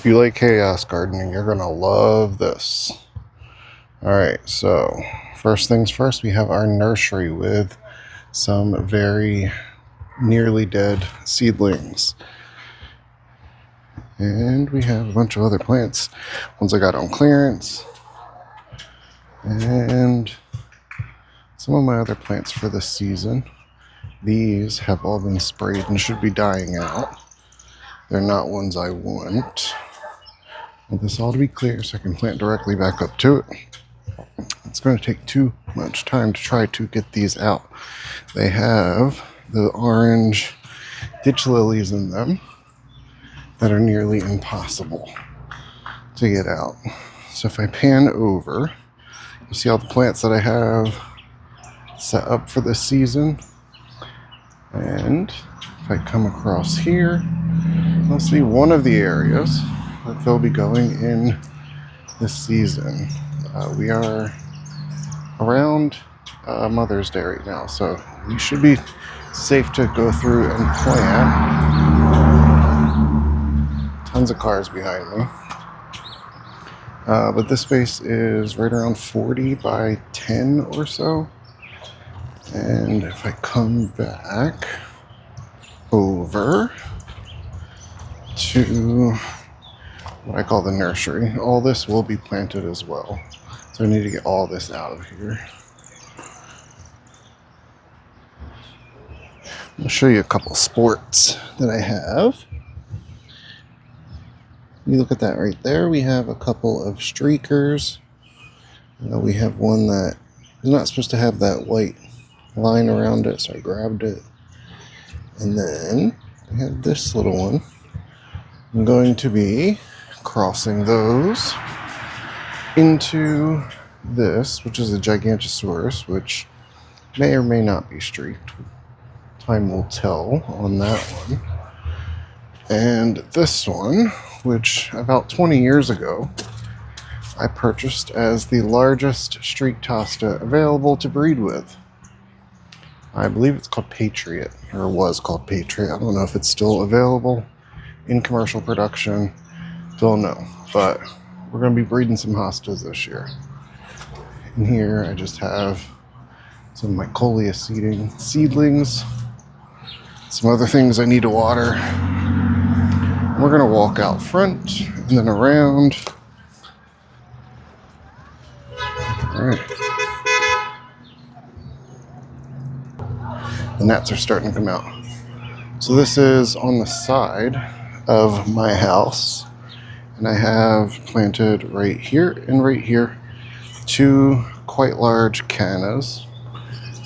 If you like chaos gardening, you're going to love this. Alright, so first things first, we have our nursery with some very nearly dead seedlings. And we have a bunch of other plants, ones I got on clearance. And some of my other plants for this season. These have all been sprayed and should be dying out. They're not ones I want. I want this all to be clear so I can plant directly back up to it. It's going to take too much time to try to get these out. They have the orange ditch lilies in them that are nearly impossible to get out. So if I pan over, you see all the plants that I have set up for this season. And if I come across here, I'll see one of the areas that they'll be going in this season. We are around Mother's Day right now, so we should be safe to go through and plant. Tons of cars behind me. But this space is right around 40 by 10 or so. And if I come back over to what I call the nursery, all this will be planted as well. So I need to get all this out of here. I'll show you a couple sports that I have. You look at that right there. We have a couple of streakers. We have one that is not supposed to have that white line around it, so I grabbed it. And then we have this little one. I'm going to be crossing those into this, which is a Gigantosaurus, which may or may not be streaked. Time will tell on that one. And this one, which about 20 years ago, I purchased as the largest streaked hosta available to breed with. I believe it's called Patriot, or was called Patriot. I don't know if it's still available in commercial production. Don't know, but we're going to be breeding some hostas this year. In here, I just have some of my coleus seedlings, some other things I need to water. We're going to walk out front and then around. All right. The gnats are starting to come out. So this is on the side of my house. And I have planted right here and right here 2 quite large cannas.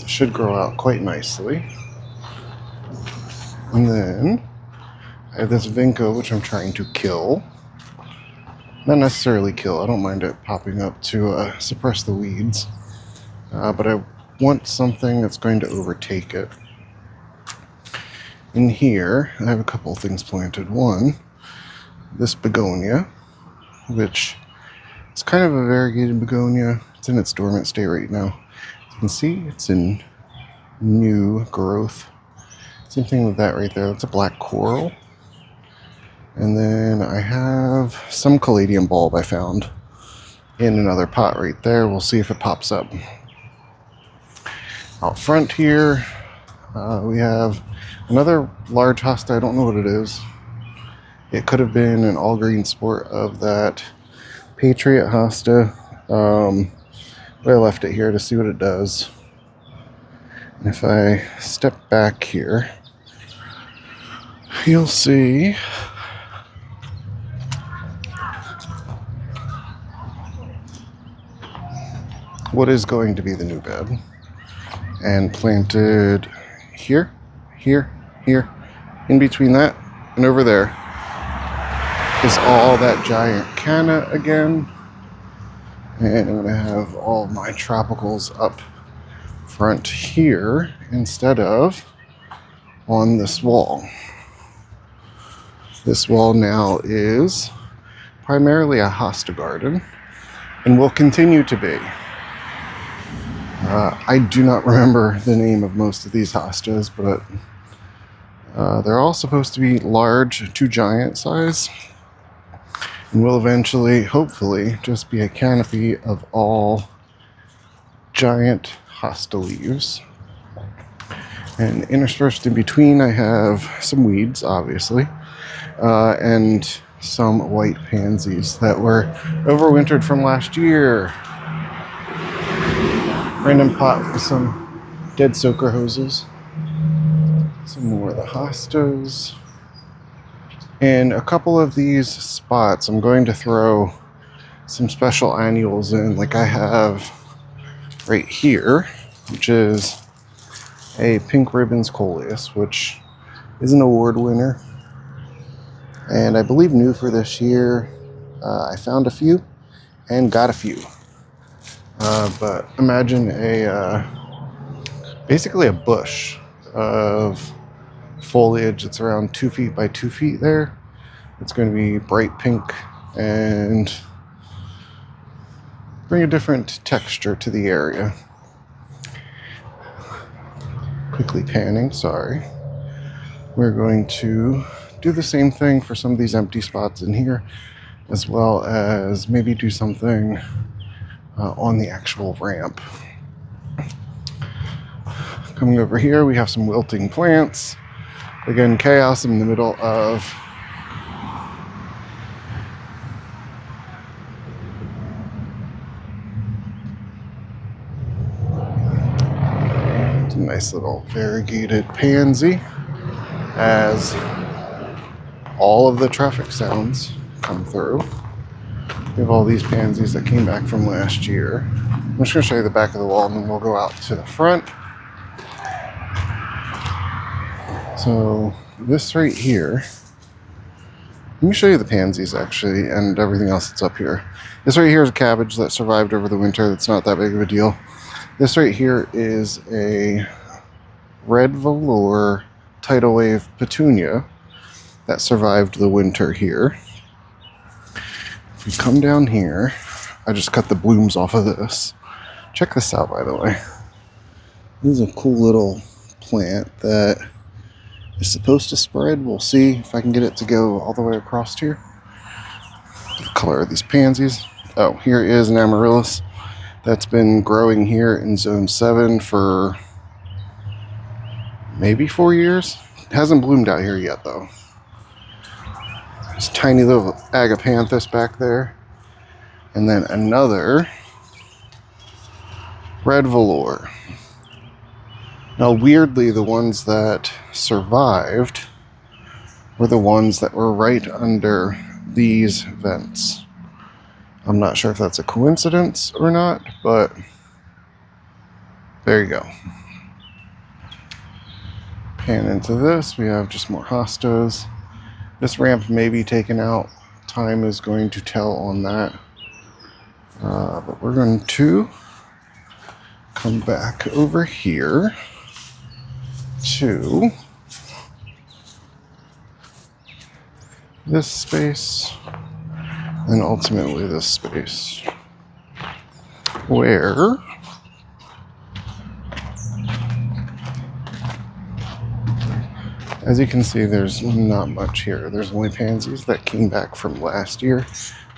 It should grow out quite nicely. And then I have this vinca, which I'm trying to kill. Not necessarily kill. I don't mind it popping up to suppress the weeds. But I want something that's going to overtake it. In here, I have a couple of things planted. One, this begonia, which is kind of a variegated begonia. It's in its dormant state right now. As you can see, it's in new growth. Same thing with that right there. That's a black coral. And then I have some caladium bulb I found in another pot right there. We'll see if it pops up. Out front here, we have another large hosta. I don't know what it is. It could have been an all-green sport of that Patriot hosta. But I left it here to see what it does. And if I step back here, you'll see what is going to be the new bed. And planted here, here, here, in between that and over there is all that giant canna again. And I'm going to have all my tropicals up front here instead of on this wall. This wall now is primarily a hosta garden and will continue to be. I do not remember the name of most of these hostas, but they're all supposed to be large to giant size. and will eventually, hopefully, just be a canopy of all giant hosta leaves. And interspersed in between, I have some weeds, obviously, and some white pansies that were overwintered from last year. Random pot with some dead soaker hoses. Some more of the hostas. In a couple of these spots, I'm going to throw some special annuals in, like I have right here, which is a Pink Ribbons Coleus, which is an award winner, and I believe new for this year. I found a few and got a few, but imagine basically a bush of foliage that's around 2 feet by 2 feet there. It's going to be bright pink and bring a different texture to the area. Quickly panning, sorry. We're going to do the same thing for some of these empty spots in here, as well as maybe do something on the actual ramp. Coming over here, we have some wilting plants. Again, chaos in the middle of a nice little variegated pansy as all of the traffic sounds come through. We have all these pansies that came back from last year. I'm just going to show you the back of the wall and then we'll go out to the front. So this right here, let me show you the pansies actually and everything else that's up here. This right here is a cabbage that survived over the winter. That's not that big of a deal. This right here is a red velour tidal wave petunia that survived the winter here. If we come down here, I just cut the blooms off of this. Check this out, by the way. This is a cool little plant that is supposed to spread. We'll see if I can get it to go all the way across here. The color of these pansies. Oh, here is an amaryllis that's been growing here in zone 7 for maybe 4 years. It hasn't bloomed out here yet though. This tiny little agapanthus back there. And then another red velour. Now weirdly, the ones that survived were the ones that were right under these vents. I'm not sure if that's a coincidence or not, but there you go. Pan into this, we have just more hostas. This ramp may be taken out. Time is going to tell on that. But we're going to come back over here to this space and ultimately this space where as you can see, there's not much here. There's only pansies that came back from last year.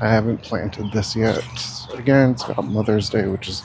I haven't planted this yet. Again, it's about Mother's Day, which is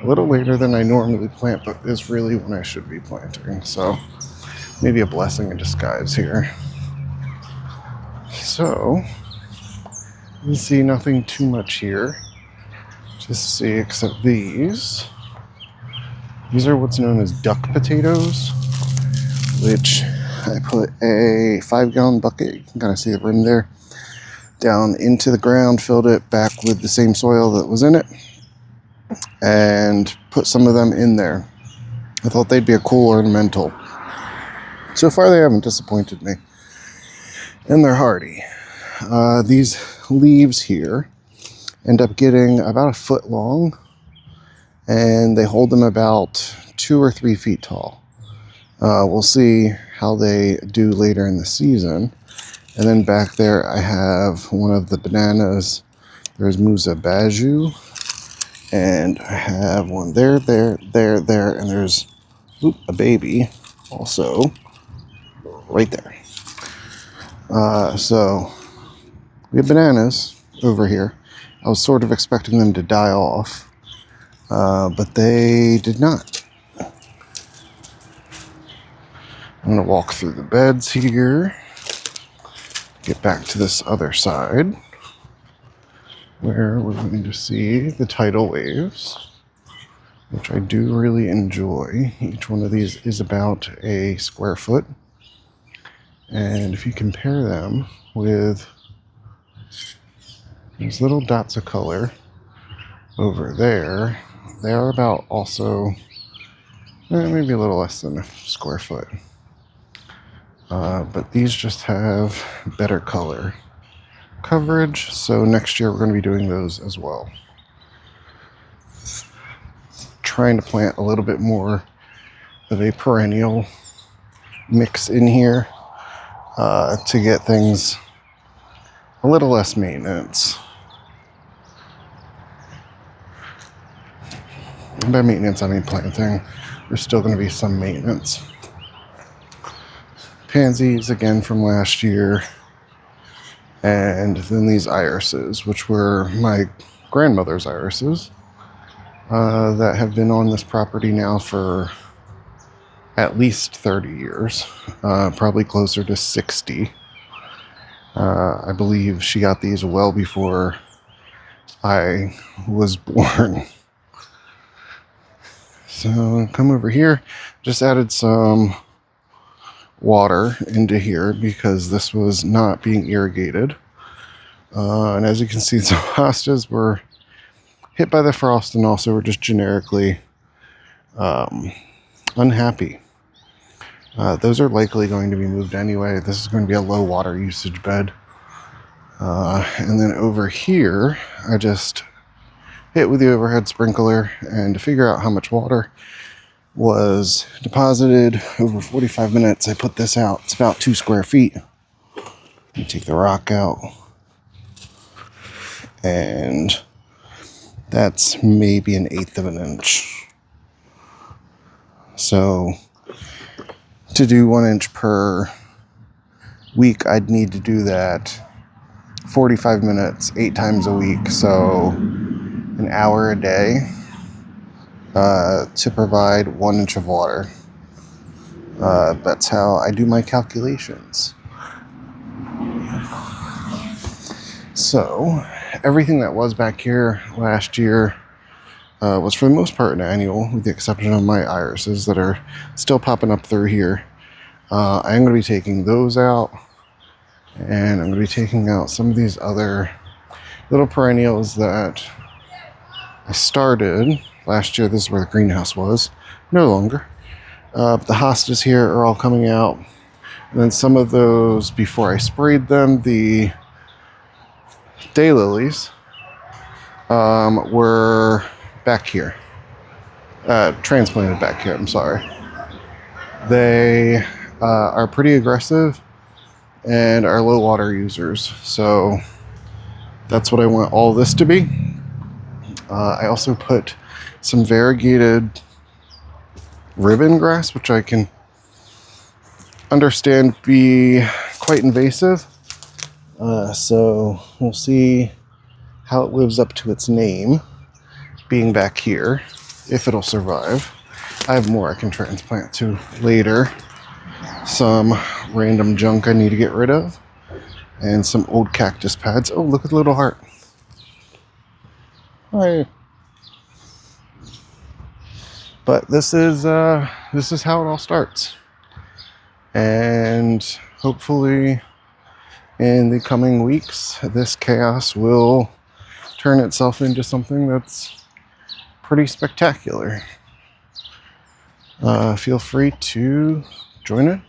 a little later than I normally plant, but is really when I should be planting. So maybe a blessing in disguise here. So you see nothing too much here. Just see except these. These are what's known as duck potatoes, which I put a 5-gallon bucket, you can kind of see the rim there, down into the ground, filled it back with the same soil that was in it, and put some of them in there. I thought they'd be a cool ornamental. So far they haven't disappointed me, and they're hardy. These leaves here end up getting about 1 foot long, and they hold them about 2 or 3 feet tall. We'll see how they do later in the season. And then back there I have one of the bananas. There's Musa Baju. And I have one there, and there's a baby also right there. So We have bananas over here. I was sort of expecting them to die off, but they did not. I'm going to walk through the beds here, get back to this other side, where we're going to see the tidal waves, which I do really enjoy. Each one of these is about a square foot. And if you compare them with these little dots of color over there, they are about also maybe a little less than a square foot. But these just have better color coverage, so next year we're going to be doing those as well. Trying to plant a little bit more of a perennial mix in here to get things a little less maintenance. And by maintenance, I mean planting. There's still going to be some maintenance. Pansies again from last year. And then these irises, which were my grandmother's irises, that have been on this property now for at least 30 years, probably closer to 60. I believe she got these well before I was born. So come over here, just added some water into here because this was not being irrigated. And as you can see, the hostas were hit by the frost and also were just generically unhappy. Those are likely going to be moved anyway. This is going to be a low water usage bed. And then over here, I just hit with the overhead sprinkler, and to figure out how much water was deposited over 45 minutes, I put this out. It's about 2 square feet. You take the rock out, and that's maybe 1/8 of an inch. So to do 1 inch per week, I'd need to do that 45 minutes, 8 times a week. So an hour a day to provide 1 inch of water. That's how I do my calculations. So everything that was back here last year was for the most part an annual, with the exception of my irises that are still popping up through here. I'm going to be taking those out, and I'm going to be taking out some of these other little perennials that I started last year. This is where the greenhouse was. No longer. The hostas here are all coming out. And then some of those, before I sprayed them, the daylilies were back here. Transplanted back here, I'm sorry. They are pretty aggressive and are low water users. So that's what I want all this to be. I also put some variegated ribbon grass, which I can understand be quite invasive. So we'll see how it lives up to its name, being back here, if it'll survive. I have more I can transplant to later. Some random junk I need to get rid of, and some old cactus pads. Oh, look at the little heart. Hi. But this is how it all starts, and hopefully in the coming weeks this chaos will turn itself into something that's pretty spectacular. Feel free to join it